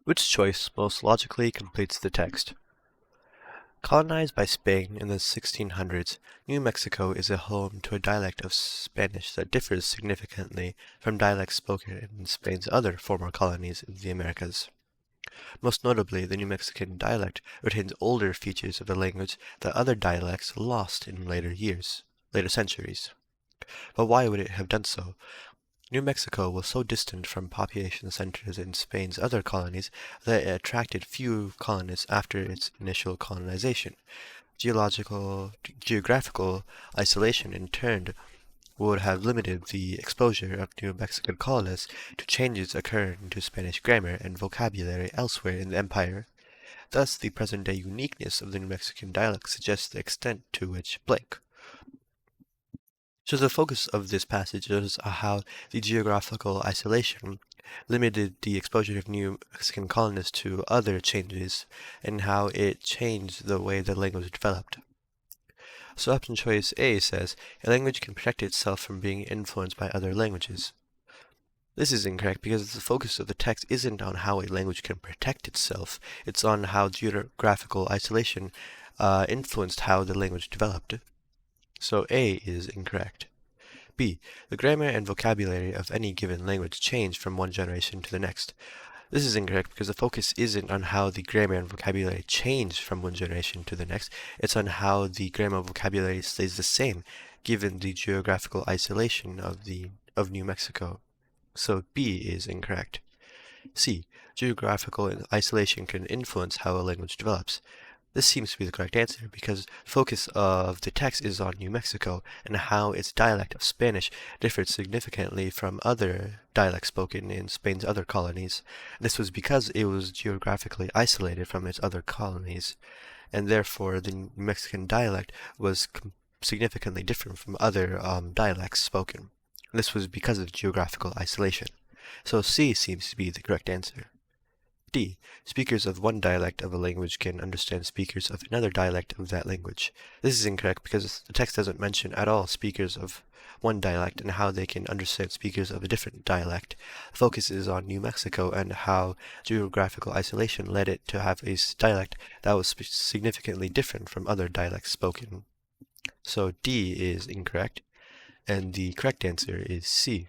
Which choice most logically completes the text? Colonized by Spain in the 1600s, New Mexico is a home to a dialect of Spanish that differs significantly from dialects spoken in Spain's other former colonies in the Americas. Most notably, the New Mexican dialect retains older features of the language that other dialects lost in later centuries. But why would it have done so? New Mexico was so distant from population centers in Spain's other colonies that it attracted few colonists after its initial colonization. Geographical isolation, in turn, would have limited the exposure of New Mexican colonists to changes occurring to Spanish grammar and vocabulary elsewhere in the empire. Thus, the present-day uniqueness of the New Mexican dialect suggests the extent to which blank. So the focus of this passage is how the geographical isolation limited the exposure of New Mexican colonists to other changes and how it changed the way the language developed. So option choice A says, a language can protect itself from being influenced by other languages. This is incorrect because the focus of the text isn't on how a language can protect itself, it's on how geographical isolation influenced how the language developed. So A is incorrect. B. The grammar and vocabulary of any given language change from one generation to the next. This is incorrect because the focus isn't on how the grammar and vocabulary change from one generation to the next, it's on how the grammar and vocabulary stays the same given the geographical isolation of New Mexico. So B is incorrect. C. Geographical isolation can influence how a language develops. This seems to be the correct answer because focus of the text is on New Mexico and how its dialect of Spanish differed significantly from other dialects spoken in Spain's other colonies. This was because it was geographically isolated from its other colonies, and therefore the New Mexican dialect was significantly different from other dialects spoken. This was because of geographical isolation. So C seems to be the correct answer. D. Speakers of one dialect of a language can understand speakers of another dialect of that language. This is incorrect because the text doesn't mention at all speakers of one dialect and how they can understand speakers of a different dialect. The focus is on New Mexico and how geographical isolation led it to have a dialect that was significantly different from other dialects spoken. So D is incorrect, and the correct answer is C.